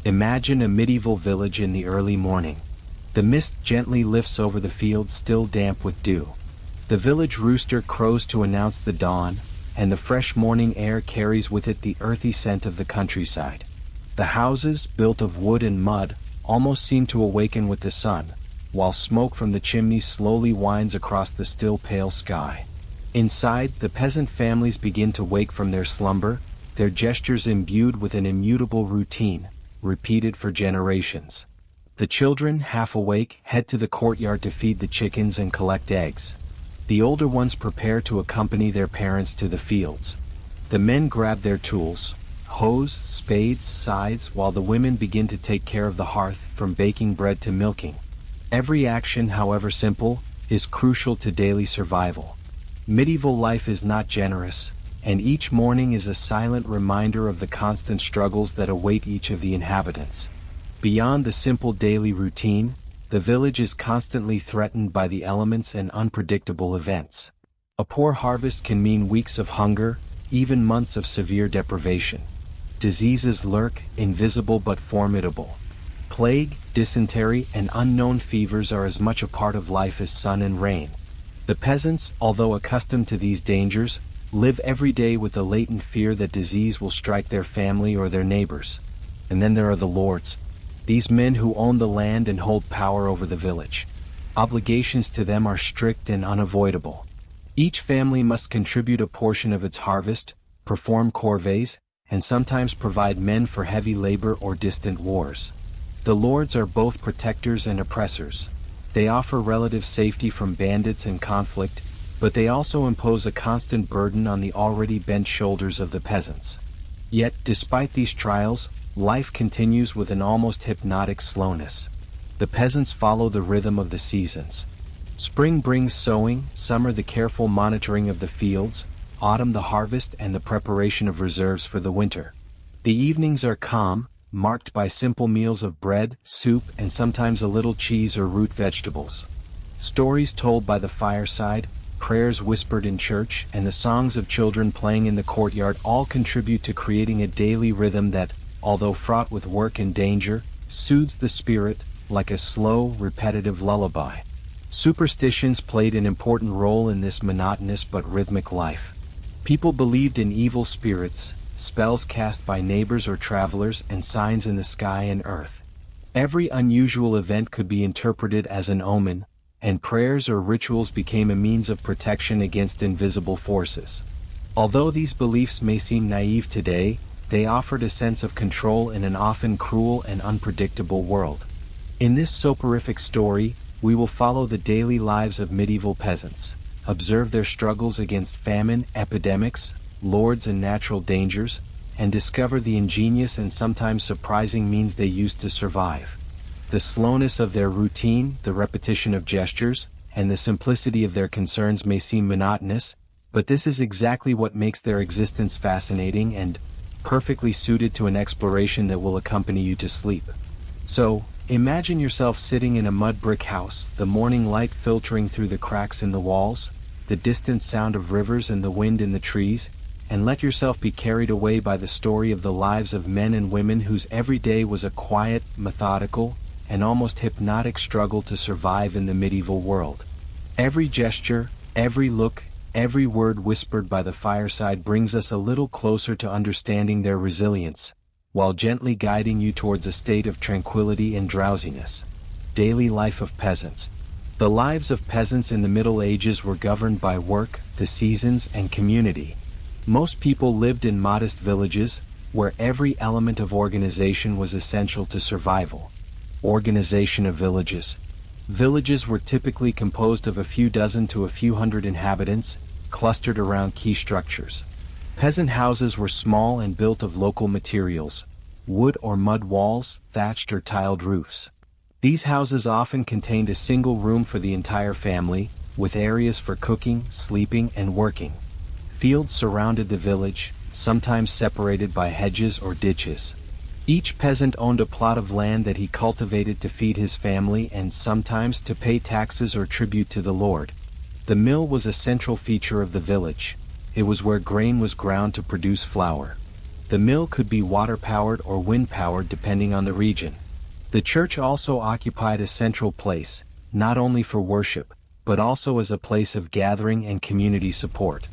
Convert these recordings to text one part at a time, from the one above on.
Imagine a medieval village in the early morning. The mist gently lifts over the fields still damp with dew. The village rooster crows to announce the dawn, and the fresh morning air carries with it the earthy scent of the countryside. The houses, built of wood and mud, almost seem to awaken with the sun, while smoke from the chimneys slowly winds across the still pale sky. Inside, the peasant families begin to wake from their slumber, their gestures imbued with an immutable routine, repeated for generations. The children, half awake, head to the courtyard to feed the chickens and collect eggs. The older ones prepare to accompany their parents to the fields. The men grab their tools, hoes, spades, scythes, while the women begin to take care of the hearth, from baking bread to milking. Every action, however simple, is crucial to daily survival. Medieval life is not generous, and each morning is a silent reminder of the constant struggles that await each of the inhabitants. Beyond the simple daily routine, the village is constantly threatened by the elements and unpredictable events. A poor harvest can mean weeks of hunger, even months of severe deprivation. Diseases lurk, invisible but formidable. Plague, dysentery, and unknown fevers are as much a part of life as sun and rain. The peasants, although accustomed to these dangers, live every day with the latent fear that disease will strike their family or their neighbors. And then there are the lords. These men who own the land and hold power over the village. Obligations to them are strict and unavoidable. Each family must contribute a portion of its harvest, perform corvées, and sometimes provide men for heavy labor or distant wars. The lords are both protectors and oppressors. They offer relative safety from bandits and conflict, but they also impose a constant burden on the already bent shoulders of the peasants. Yet, despite these trials, life continues with an almost hypnotic slowness. The peasants follow the rhythm of the seasons. Spring brings sowing, summer the careful monitoring of the fields, autumn the harvest and the preparation of reserves for the winter. The evenings are calm, marked by simple meals of bread, soup, and sometimes a little cheese or root vegetables. Stories told by the fireside, prayers whispered in church, and the songs of children playing in the courtyard all contribute to creating a daily rhythm that, although fraught with work and danger, soothes the spirit, like a slow, repetitive lullaby. Superstitions played an important role in this monotonous but rhythmic life. People believed in evil spirits, spells cast by neighbors or travelers, and signs in the sky and earth. Every unusual event could be interpreted as an omen, and prayers or rituals became a means of protection against invisible forces. Although these beliefs may seem naive today, they offered a sense of control in an often cruel and unpredictable world. In this soporific story, we will follow the daily lives of medieval peasants, observe their struggles against famine, epidemics, lords and natural dangers, and discover the ingenious and sometimes surprising means they used to survive. The slowness of their routine, the repetition of gestures, and the simplicity of their concerns may seem monotonous, but this is exactly what makes their existence fascinating and perfectly suited to an exploration that will accompany you to sleep. So, imagine yourself sitting in a mud brick house, the morning light filtering through the cracks in the walls, the distant sound of rivers and the wind in the trees, and let yourself be carried away by the story of the lives of men and women whose every day was a quiet, methodical, and almost hypnotic struggle to survive in the medieval world. Every gesture, every look, every word whispered by the fireside brings us a little closer to understanding their resilience, while gently guiding you towards a state of tranquility and drowsiness. Daily life of peasants. The lives of peasants in the Middle Ages were governed by work, the seasons, and community. Most people lived in modest villages, where every element of organization was essential to survival. Organization of villages. Villages were typically composed of a few dozen to a few hundred inhabitants, clustered around key structures. Peasant houses were small and built of local materials, wood or mud walls, thatched or tiled roofs. These houses often contained a single room for the entire family, with areas for cooking, sleeping, and working. Fields surrounded the village, sometimes separated by hedges or ditches. Each peasant owned a plot of land that he cultivated to feed his family and sometimes to pay taxes or tribute to the lord. The mill was a central feature of the village. It was where grain was ground to produce flour. The mill could be water-powered or wind-powered depending on the region. The church also occupied a central place, not only for worship, but also as a place of gathering and community support.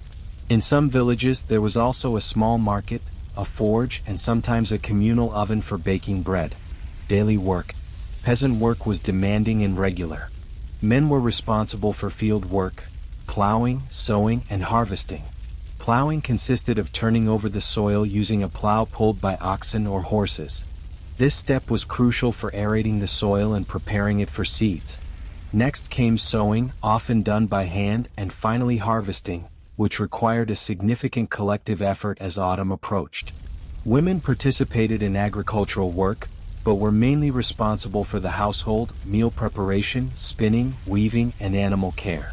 In some villages there was also a small market, a forge, and sometimes a communal oven for baking bread. Daily work. Peasant work was demanding and regular. Men were responsible for field work, plowing, sowing, and harvesting. Plowing consisted of turning over the soil using a plow pulled by oxen or horses. This step was crucial for aerating the soil and preparing it for seeds. Next came sowing, often done by hand, and finally harvesting, which required a significant collective effort as autumn approached. Women participated in agricultural work, but were mainly responsible for the household, meal preparation, spinning, weaving, and animal care.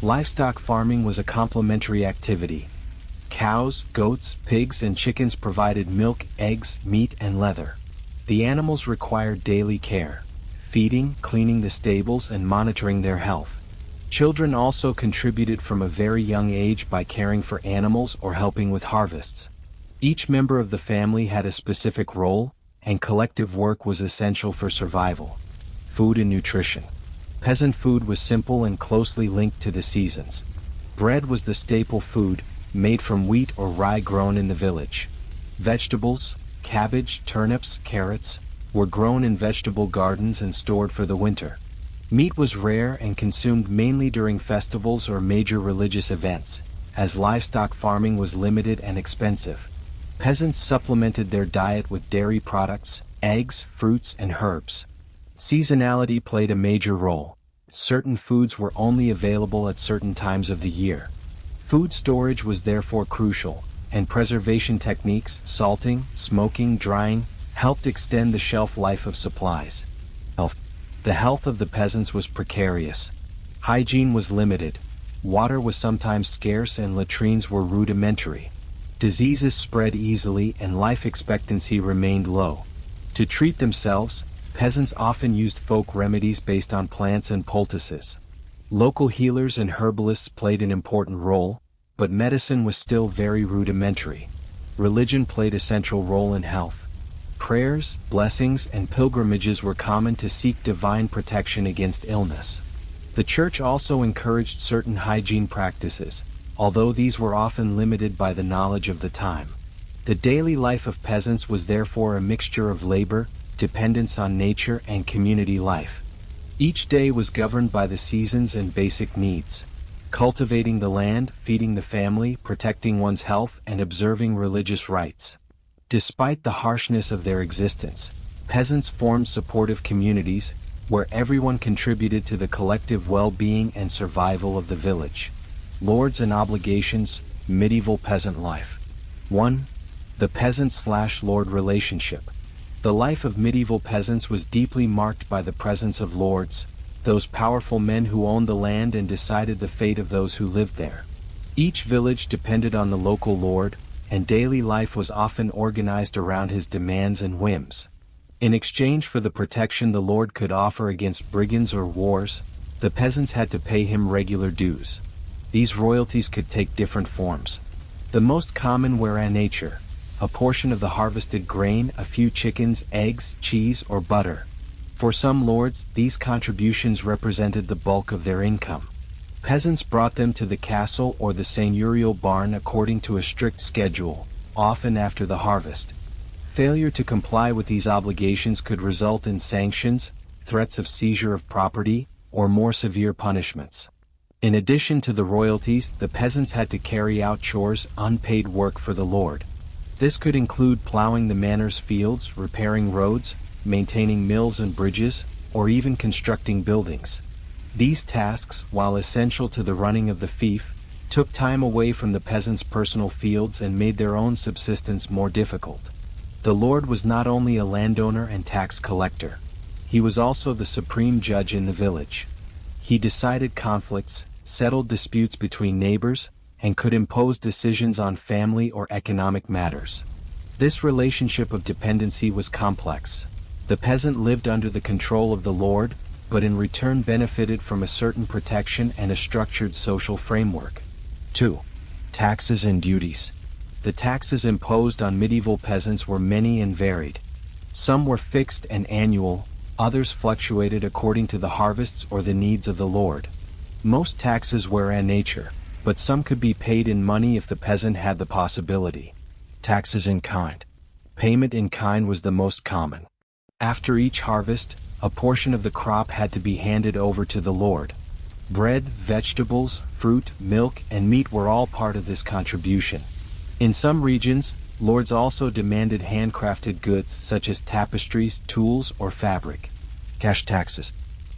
Livestock farming was a complementary activity. Cows, goats, pigs, and chickens provided milk, eggs, meat, and leather. The animals required daily care, feeding, cleaning the stables, and monitoring their health. Children also contributed from a very young age by caring for animals or helping with harvests. Each member of the family had a specific role, and collective work was essential for survival. Food and nutrition. Peasant food was simple and closely linked to the seasons. Bread was the staple food, made from wheat or rye grown in the village. Vegetables, cabbage, turnips, carrots, were grown in vegetable gardens and stored for the winter. Meat was rare and consumed mainly during festivals or major religious events, as livestock farming was limited and expensive. Peasants supplemented their diet with dairy products, eggs, fruits, and herbs. Seasonality played a major role. Certain foods were only available at certain times of the year. Food storage was therefore crucial, and preservation techniques, salting, smoking, drying, helped extend the shelf life of supplies. The health of the peasants was precarious. Hygiene was limited. Water was sometimes scarce and latrines were rudimentary. Diseases spread easily and life expectancy remained low. To treat themselves, peasants often used folk remedies based on plants and poultices. Local healers and herbalists played an important role, but medicine was still very rudimentary. Religion played a central role in health. Prayers, blessings, and pilgrimages were common to seek divine protection against illness. The church also encouraged certain hygiene practices, although these were often limited by the knowledge of the time. The daily life of peasants was therefore a mixture of labor, dependence on nature, and community life. Each day was governed by the seasons and basic needs. Cultivating the land, feeding the family, protecting one's health, and observing religious rites. Despite the harshness of their existence, peasants formed supportive communities, where everyone contributed to the collective well-being and survival of the village. Lords and obligations, medieval peasant life. 1. The peasant/lord relationship. The life of medieval peasants was deeply marked by the presence of lords, those powerful men who owned the land and decided the fate of those who lived there. Each village depended on the local lord, and daily life was often organized around his demands and whims. In exchange for the protection the lord could offer against brigands or wars, the peasants had to pay him regular dues. These royalties could take different forms. The most common were a nature, a portion of the harvested grain, a few chickens, eggs, cheese, or butter. For some lords, these contributions represented the bulk of their income. Peasants brought them to the castle or the seigneurial barn according to a strict schedule, often after the harvest. Failure to comply with these obligations could result in sanctions, threats of seizure of property, or more severe punishments. In addition to the royalties, the peasants had to carry out chores, unpaid work for the lord. This could include plowing the manor's fields, repairing roads, maintaining mills and bridges, or even constructing buildings. These tasks, while essential to the running of the fief, took time away from the peasants' personal fields and made their own subsistence more difficult. The lord was not only a landowner and tax collector. He was also the supreme judge in the village. He decided conflicts, settled disputes between neighbors, and could impose decisions on family or economic matters. This relationship of dependency was complex. The peasant lived under the control of the lord, but in return benefited from a certain protection and a structured social framework. 2. Taxes and duties. The taxes imposed on medieval peasants were many and varied. Some were fixed and annual, others fluctuated according to the harvests or the needs of the lord. Most taxes were in nature, but some could be paid in money if the peasant had the possibility. Taxes in kind. Payment in kind was the most common. After each harvest, a portion of the crop had to be handed over to the lord. Bread, vegetables, fruit, milk, and meat were all part of this contribution. In some regions, lords also demanded handcrafted goods such as tapestries, tools, or fabric. Cash taxes.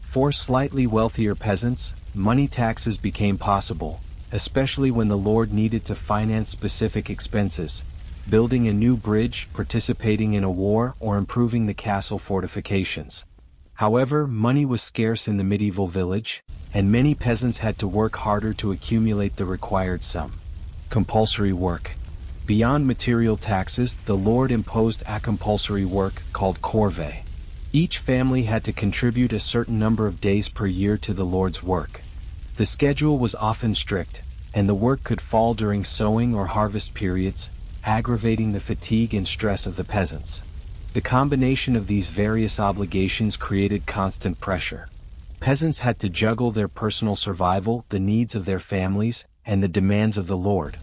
For slightly wealthier peasants, money taxes became possible, especially when the lord needed to finance specific expenses, building a new bridge, participating in a war, or improving the castle fortifications. However, money was scarce in the medieval village, and many peasants had to work harder to accumulate the required sum. Compulsory work. Beyond material taxes, the lord imposed a compulsory work called corvée. Each family had to contribute a certain number of days per year to the lord's work. The schedule was often strict, and the work could fall during sowing or harvest periods, aggravating the fatigue and stress of the peasants. The combination of these various obligations created constant pressure. Peasants had to juggle their personal survival, the needs of their families, and the demands of the lord.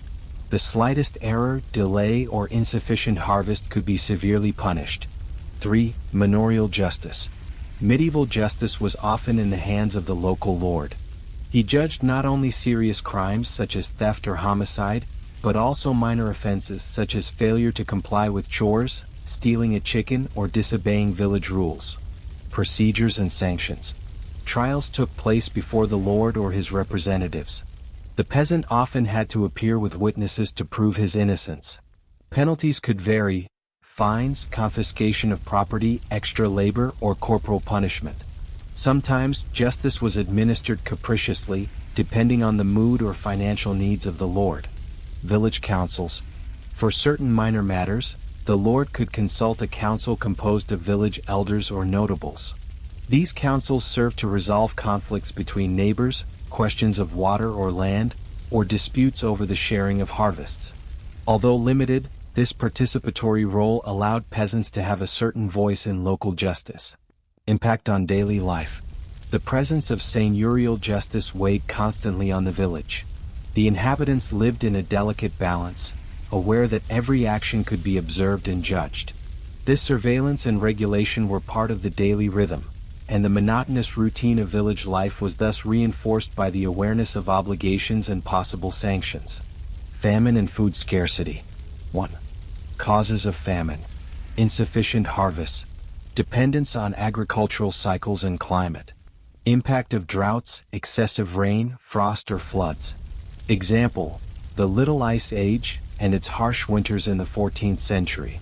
The slightest error, delay, or insufficient harvest could be severely punished. 3. Manorial justice. Medieval justice was often in the hands of the local lord. He judged not only serious crimes such as theft or homicide, but also minor offenses such as failure to comply with chores, stealing a chicken, or disobeying village rules. Procedures and sanctions. Trials took place before the lord or his representatives. The peasant often had to appear with witnesses to prove his innocence. Penalties could vary: fines, confiscation of property, extra labor, or corporal punishment. Sometimes, justice was administered capriciously, depending on the mood or financial needs of the lord. Village councils. For certain minor matters, the lord could consult a council composed of village elders or notables. These councils served to resolve conflicts between neighbors, questions of water or land, or disputes over the sharing of harvests. Although limited, this participatory role allowed peasants to have a certain voice in local justice. Impact on daily life. The presence of seigneurial justice weighed constantly on the village. The inhabitants lived in a delicate balance, aware that every action could be observed and judged. This surveillance and regulation were part of the daily rhythm, and the monotonous routine of village life was thus reinforced by the awareness of obligations and possible sanctions. Famine and food scarcity. 1. Causes of famine. Insufficient harvests. Dependence on agricultural cycles and climate. Impact of droughts, excessive rain, frost or floods. Example: the Little Ice Age and its harsh winters in the 14th century.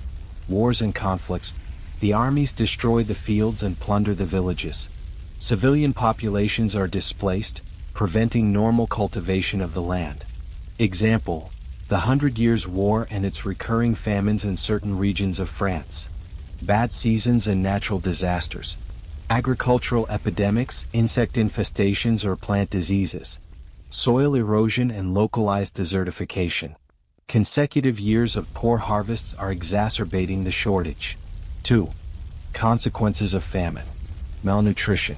Wars and conflicts. The armies destroy the fields and plunder the villages. Civilian populations are displaced, preventing normal cultivation of the land. Example: the 100 Years' War and its recurring famines in certain regions of France. Bad seasons and natural disasters. Agricultural epidemics, insect infestations or plant diseases. Soil erosion and localized desertification. Consecutive years of poor harvests are exacerbating the shortage. 2. Consequences of famine. Malnutrition.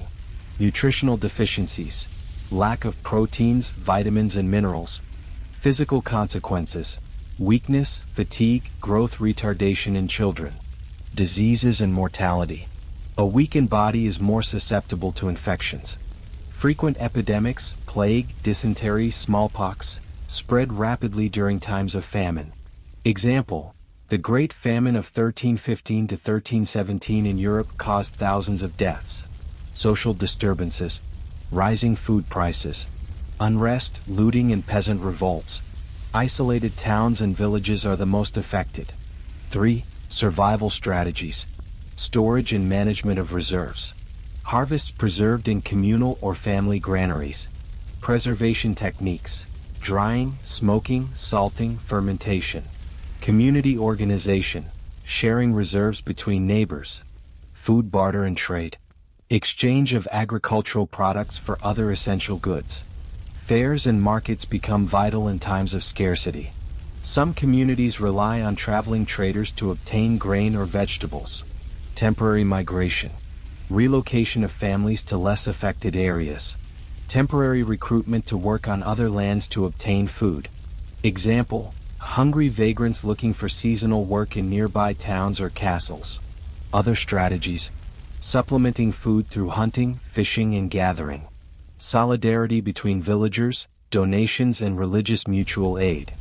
Nutritional deficiencies. Lack of proteins, vitamins and minerals. Physical consequences. Weakness, fatigue, growth retardation in children. Diseases and mortality. A weakened body is more susceptible to infections. Frequent epidemics, plague, dysentery, smallpox, spread rapidly during times of famine. Example: the Great Famine of 1315 to 1317 in Europe caused thousands of deaths. Social disturbances. Rising food prices. Unrest, looting and peasant revolts. Isolated towns and villages are the most affected. 3. Survival strategies. Storage and management of reserves. Harvests preserved in communal or family granaries. Preservation techniques. Drying, smoking, salting, fermentation. Community organization. Sharing reserves between neighbors. Food barter and trade. Exchange of agricultural products for other essential goods. Fairs and markets become vital in times of scarcity. Some communities rely on traveling traders to obtain grain or vegetables. Temporary migration. Relocation of families to less affected areas. Temporary recruitment to work on other lands to obtain food. Example, hungry vagrants looking for seasonal work in nearby towns or castles. Other strategies. Supplementing food through hunting, fishing and gathering. Solidarity between villagers, donations and religious mutual aid.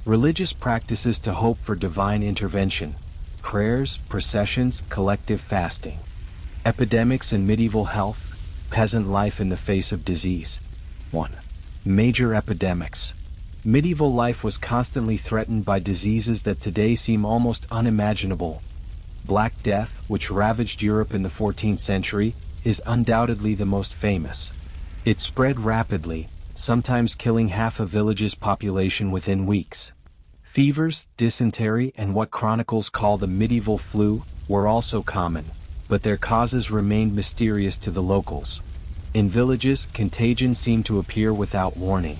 Religious practices to hope for divine intervention. Prayers, processions, collective fasting. Epidemics and medieval health, peasant life in the face of disease. 1. Major epidemics. Medieval life was constantly threatened by diseases that today seem almost unimaginable. Black Death, which ravaged Europe in the 14th century, is undoubtedly the most famous. It spread rapidly, sometimes killing half a village's population within weeks. Fevers, dysentery and what chronicles call the medieval flu were also common, but their causes remained mysterious to the locals. In villages, contagion seemed to appear without warning.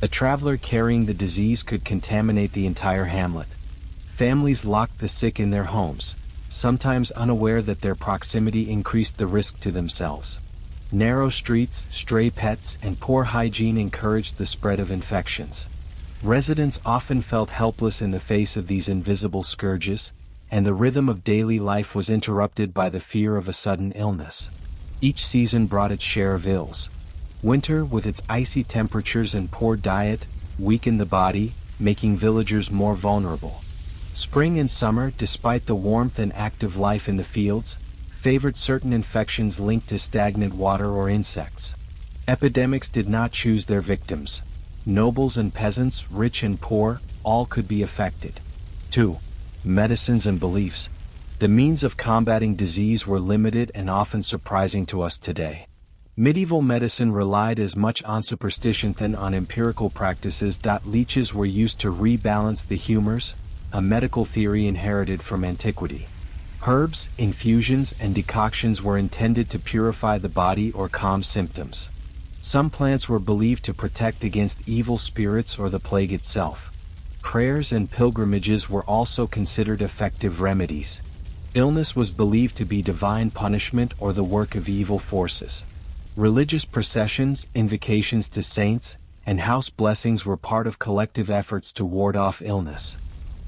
A traveler carrying the disease could contaminate the entire hamlet. Families locked the sick in their homes, sometimes unaware that their proximity increased the risk to themselves. Narrow streets, stray pets, and poor hygiene encouraged the spread of infections. Residents often felt helpless in the face of these invisible scourges, and the rhythm of daily life was interrupted by the fear of a sudden illness. Each season brought its share of ills. Winter, with its icy temperatures and poor diet, weakened the body, making villagers more vulnerable. Spring and summer, despite the warmth and active life in the fields, favored certain infections linked to stagnant water or insects. Epidemics did not choose their victims. Nobles and peasants, rich and poor, all could be affected. 2. Medicines and beliefs. The means of combating disease were limited and often surprising to us today. Medieval medicine relied as much on superstition than on empirical practices. Leeches were used to rebalance the humors, a medical theory inherited from antiquity. Herbs, infusions, and decoctions were intended to purify the body or calm symptoms. Some plants were believed to protect against evil spirits or the plague itself. Prayers and pilgrimages were also considered effective remedies. Illness was believed to be divine punishment or the work of evil forces. Religious processions, invocations to saints, and house blessings were part of collective efforts to ward off illness.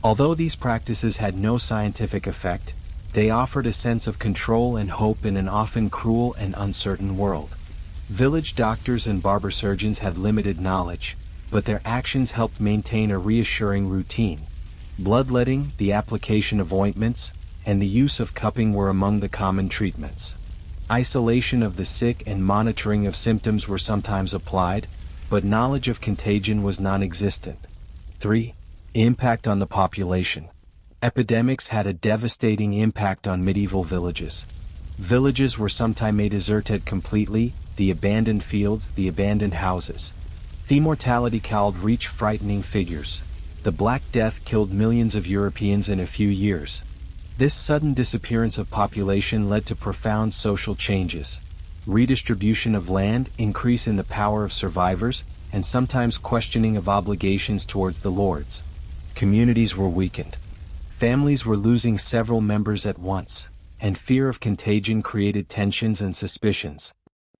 Although these practices had no scientific effect, they offered a sense of control and hope in an often cruel and uncertain world. Village doctors and barber surgeons had limited knowledge, but their actions helped maintain a reassuring routine. Bloodletting, the application of ointments, and the use of cupping were among the common treatments. Isolation of the sick and monitoring of symptoms were sometimes applied, but knowledge of contagion was non-existent. 3. Impact on the population. Epidemics had a devastating impact on medieval villages. Villages were sometimes deserted completely, the abandoned fields, the abandoned houses. The mortality called reach frightening figures. The Black Death killed millions of Europeans in a few years. This sudden disappearance of population led to profound social changes. Redistribution of land, increase in the power of survivors, and sometimes questioning of obligations towards the lords. Communities were weakened. Families were losing several members at once, and fear of contagion created tensions and suspicions.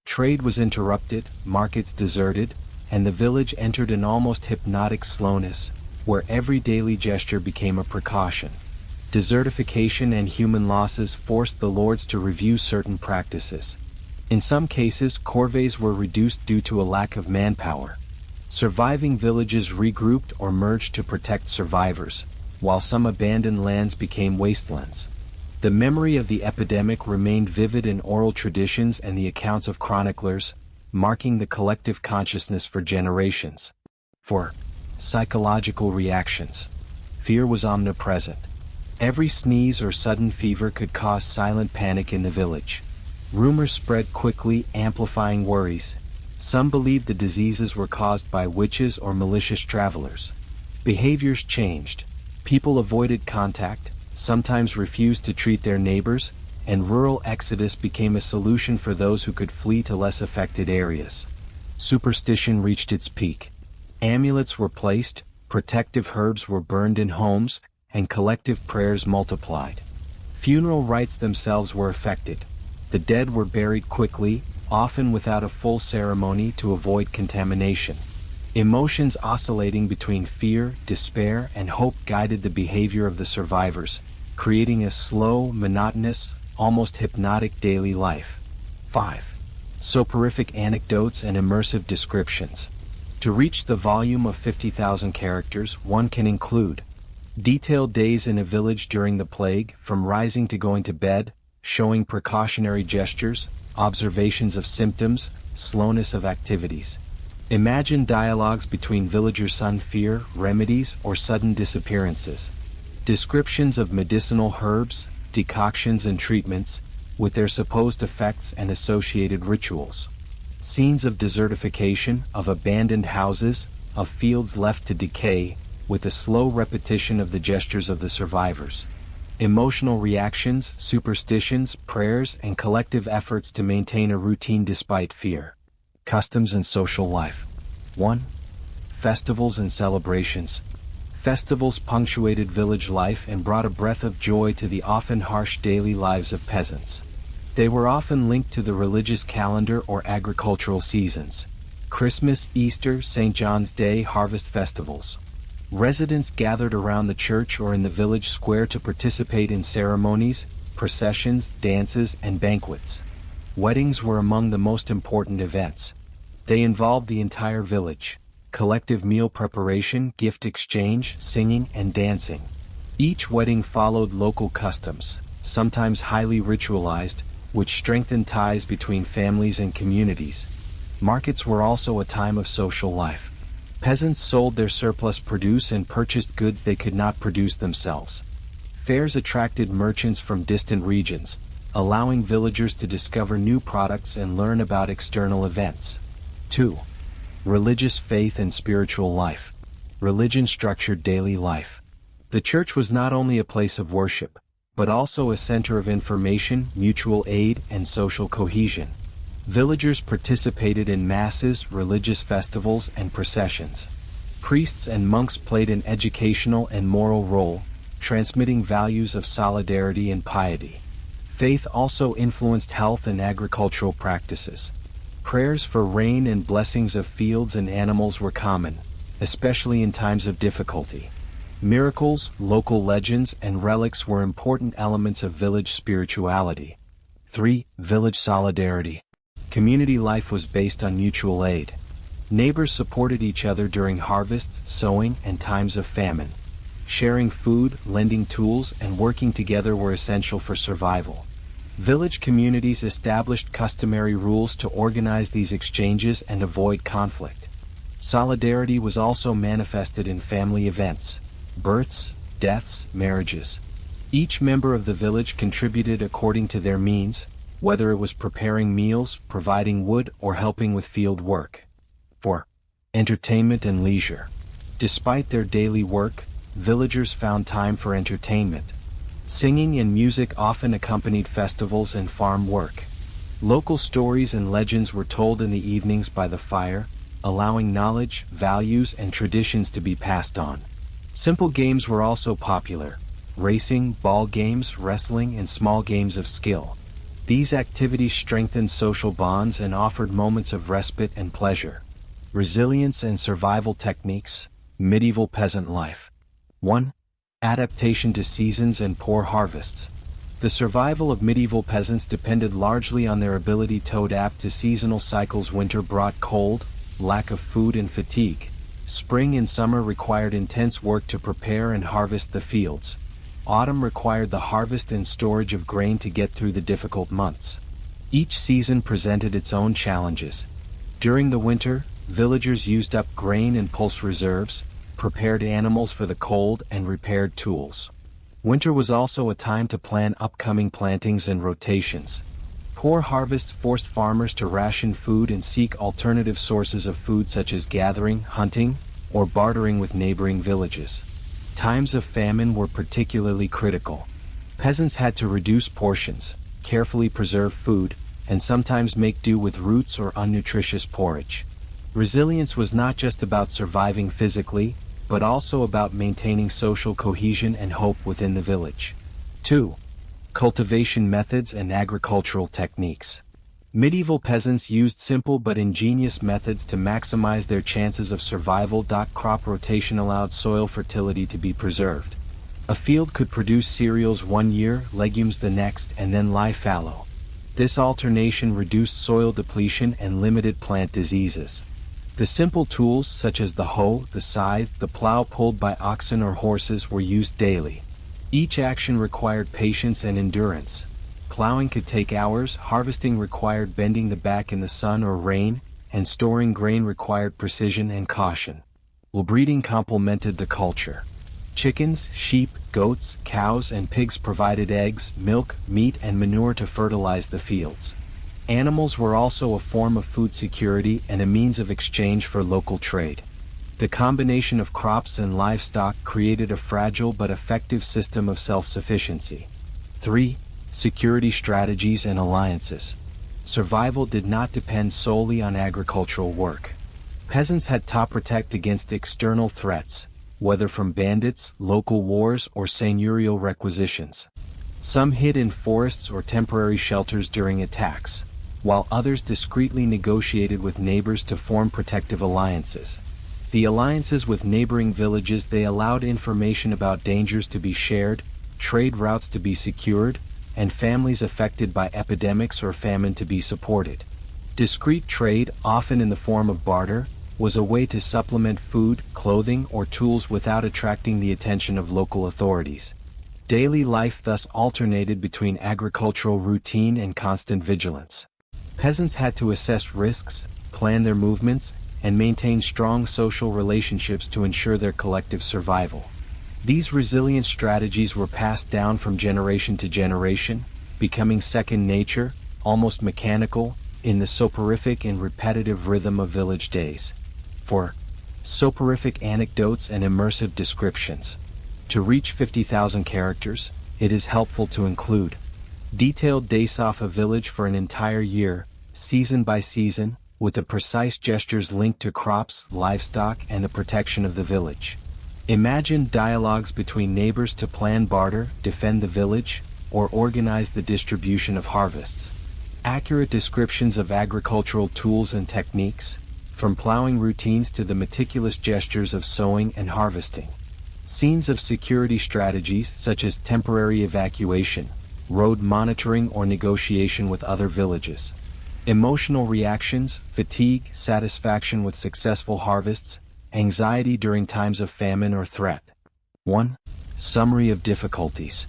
Trade was interrupted, markets deserted, and the village entered an almost hypnotic slowness, where every daily gesture became a precaution. Desertification and human losses forced the lords to review certain practices. In some cases, corvées were reduced due to a lack of manpower. Surviving villages regrouped or merged to protect survivors, while some abandoned lands became wastelands. The memory of the epidemic remained vivid in oral traditions and the accounts of chroniclers, marking the collective consciousness for generations. 4. Psychological reactions. Fear was omnipresent. Every sneeze or sudden fever could cause silent panic in the village. Rumors spread quickly, amplifying worries. Some believed the diseases were caused by witches or malicious travelers. Behaviors changed. People avoided contact, sometimes refused to treat their neighbors, and rural exodus became a solution for those who could flee to less affected areas. Superstition reached its peak. Amulets were placed, protective herbs were burned in homes, and collective prayers multiplied. Funeral rites themselves were affected. The dead were buried quickly, often without a full ceremony to avoid contamination. Emotions oscillating between fear, despair, and hope guided the behavior of the survivors, creating a slow, monotonous, almost hypnotic daily life. 5. Soporific anecdotes and immersive descriptions. To reach the volume of 50,000 characters, one can include detailed days in a village during the plague, from rising to going to bed, showing precautionary gestures, observations of symptoms, slowness of activities. Imagine dialogues between villagers on fear, remedies, or sudden disappearances. Descriptions of medicinal herbs, decoctions and treatments, with their supposed effects and associated rituals. Scenes of desertification, of abandoned houses, of fields left to decay, with a slow repetition of the gestures of the survivors. Emotional reactions, superstitions, prayers, and collective efforts to maintain a routine despite fear. Customs and social life. 1. Festivals and celebrations. Festivals punctuated village life and brought a breath of joy to the often harsh daily lives of peasants. They were often linked to the religious calendar or agricultural seasons. Christmas, Easter, St. John's Day, harvest festivals. Residents gathered around the church or in the village square to participate in ceremonies, processions, dances, and banquets. Weddings were among the most important events. They involved the entire village. Collective meal preparation, gift exchange, singing, and dancing. Each wedding followed local customs, sometimes highly ritualized, which strengthened ties between families and communities. Markets were also a time of social life. Peasants sold their surplus produce and purchased goods they could not produce themselves. Fairs attracted merchants from distant regions, allowing villagers to discover new products and learn about external events. 2. Religious faith and spiritual life. Religion structured daily life. The church was not only a place of worship, but also a center of information, mutual aid, and social cohesion. Villagers participated in masses, religious festivals, and processions. Priests and monks played an educational and moral role, transmitting values of solidarity and piety. Faith also influenced health and agricultural practices. Prayers for rain and blessings of fields and animals were common, especially in times of difficulty. Miracles, local legends, and relics were important elements of village spirituality. 3. Village solidarity. Community life was based on mutual aid. Neighbors supported each other during harvests, sowing, and times of famine. Sharing food, lending tools, and working together were essential for survival. Village communities established customary rules to organize these exchanges and avoid conflict. Solidarity was also manifested in family events, births, deaths, marriages. Each member of the village contributed according to their means, whether it was preparing meals, providing wood, or helping with field work. 4. Entertainment and leisure. Despite their daily work, villagers found time for entertainment. Singing and music often accompanied festivals and farm work. Local stories and legends were told in the evenings by the fire, allowing knowledge, values, and traditions to be passed on. Simple games were also popular: racing, ball games, wrestling, and small games of skill. These activities strengthened social bonds and offered moments of respite and pleasure. Resilience and survival techniques. Medieval peasant life. 1. Adaptation to seasons and poor harvests. The survival of medieval peasants depended largely on their ability to adapt to seasonal cycles. Winter brought cold, lack of food, and fatigue. Spring and summer required intense work to prepare and harvest the fields. Autumn required the harvest and storage of grain to get through the difficult months. Each season presented its own challenges. During the winter, villagers used up grain and pulse reserves, prepared animals for the cold, and repaired tools. Winter was also a time to plan upcoming plantings and rotations. Poor harvests forced farmers to ration food and seek alternative sources of food, such as gathering, hunting, or bartering with neighboring villages. Times of famine were particularly critical. Peasants had to reduce portions, carefully preserve food, and sometimes make do with roots or unnutritious porridge. Resilience was not just about surviving physically, but also about maintaining social cohesion and hope within the village. 2. Cultivation methods and agricultural techniques. Medieval peasants used simple but ingenious methods to maximize their chances of survival. Crop rotation allowed soil fertility to be preserved. A field could produce cereals one year, legumes the next, and then lie fallow. This alternation reduced soil depletion and limited plant diseases. The simple tools such as the hoe, the scythe, the plow pulled by oxen or horses were used daily. Each action required patience and endurance. Plowing could take hours, harvesting required bending the back in the sun or rain, and storing grain required precision and caution. While breeding complemented the culture. Chickens, sheep, goats, cows, and pigs provided eggs, milk, meat, and manure to fertilize the fields. Animals were also a form of food security and a means of exchange for local trade. The combination of crops and livestock created a fragile but effective system of self-sufficiency. 3. Security strategies and alliances. Survival did not depend solely on agricultural work. Peasants had to protect against external threats, whether from bandits, local wars, or seigneurial requisitions. Some hid in forests or temporary shelters during attacks, while others discreetly negotiated with neighbors to form protective alliances. The alliances with neighboring villages they allowed information about dangers to be shared, trade routes to be secured, and families affected by epidemics or famine to be supported. Discreet trade, often in the form of barter, was a way to supplement food, clothing, or tools without attracting the attention of local authorities. Daily life thus alternated between agricultural routine and constant vigilance. Peasants had to assess risks, plan their movements, and maintain strong social relationships to ensure their collective survival. These resilient strategies were passed down from generation to generation, becoming second nature, almost mechanical, in the soporific and repetitive rhythm of village days. 4. Soporific anecdotes and immersive descriptions. To reach 50,000 characters, it is helpful to include detailed days off a village for an entire year, season by season, with the precise gestures linked to crops, livestock, and the protection of the village. Imagine dialogues between neighbors to plan barter, defend the village, or organize the distribution of harvests. Accurate descriptions of agricultural tools and techniques, from plowing routines to the meticulous gestures of sowing and harvesting. Scenes of security strategies such as temporary evacuation, road monitoring, or negotiation with other villages. Emotional reactions, fatigue, satisfaction with successful harvests, anxiety during times of famine or threat. 1. Summary of difficulties.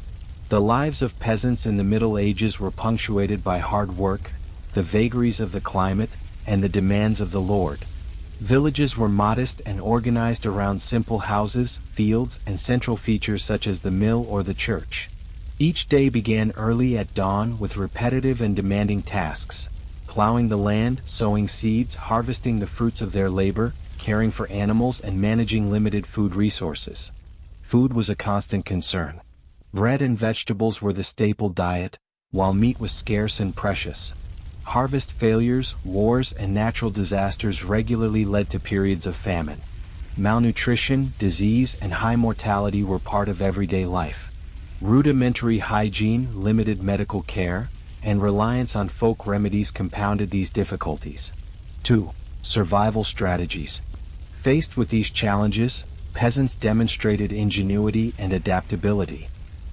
The lives of peasants in the Middle Ages were punctuated by hard work, the vagaries of the climate, and the demands of the Lord. Villages were modest and organized around simple houses, fields, and central features such as the mill or the church. Each day began early at dawn with repetitive and demanding tasks: plowing the land, sowing seeds, harvesting the fruits of their labor, caring for animals, and managing limited food resources. Food was a constant concern. Bread and vegetables were the staple diet, while meat was scarce and precious. Harvest failures, wars, and natural disasters regularly led to periods of famine. Malnutrition, disease, and high mortality were part of everyday life. Rudimentary hygiene, limited medical care, and reliance on folk remedies compounded these difficulties. 2. Survival strategies. Faced with these challenges, peasants demonstrated ingenuity and adaptability.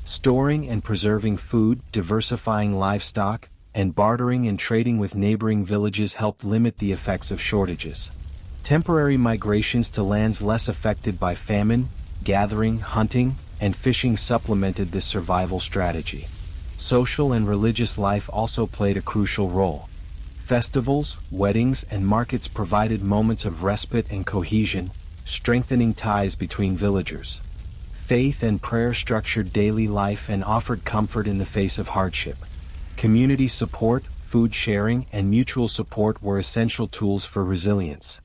Storing and preserving food, diversifying livestock, and bartering and trading with neighboring villages helped limit the effects of shortages. Temporary migrations to lands less affected by famine, gathering, hunting, and fishing supplemented this survival strategy. Social and religious life also played a crucial role. Festivals, weddings, and markets provided moments of respite and cohesion, strengthening ties between villagers. Faith and prayer structured daily life and offered comfort in the face of hardship. Community support, food sharing, and mutual support were essential tools for resilience.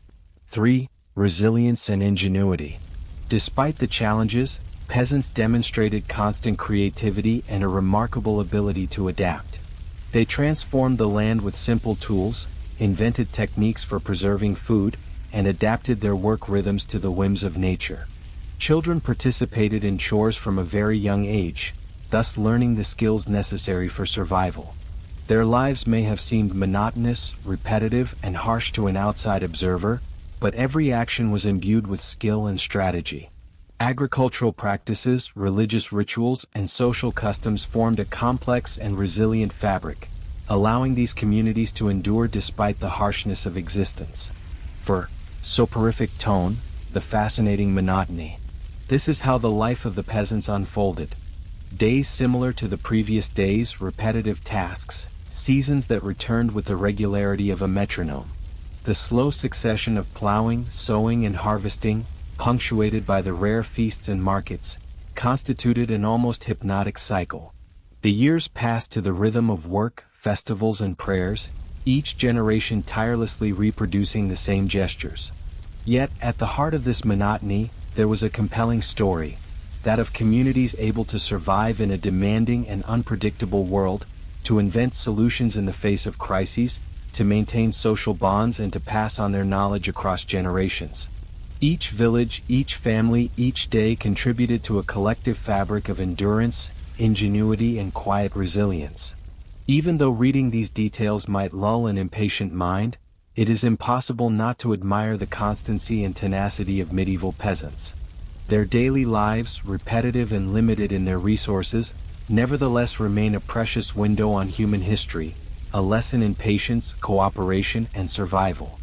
3. Resilience and ingenuity. Despite the challenges, peasants demonstrated constant creativity and a remarkable ability to adapt. They transformed the land with simple tools, invented techniques for preserving food, and adapted their work rhythms to the whims of nature. Children participated in chores from a very young age, thus learning the skills necessary for survival. Their lives may have seemed monotonous, repetitive, and harsh to an outside observer, but every action was imbued with skill and strategy. Agricultural practices, religious rituals, and social customs formed a complex and resilient fabric, allowing these communities to endure despite the harshness of existence. For soporific tone, the fascinating monotony. This is how the life of the peasants unfolded. Days similar to the previous days, repetitive tasks, seasons that returned with the regularity of a metronome. The slow succession of plowing, sowing, and harvesting, punctuated by the rare feasts and markets, constituted an almost hypnotic cycle. The years passed to the rhythm of work, festivals, and prayers, each generation tirelessly reproducing the same gestures. Yet, at the heart of this monotony, there was a compelling story, that of communities able to survive in a demanding and unpredictable world, to invent solutions in the face of crises, to maintain social bonds, and to pass on their knowledge across generations. Each village, each family, each day contributed to a collective fabric of endurance, ingenuity, and quiet resilience. Even though reading these details might lull an impatient mind, it is impossible not to admire the constancy and tenacity of medieval peasants. Their daily lives, repetitive and limited in their resources, nevertheless remain a precious window on human history, a lesson in patience, cooperation, and survival.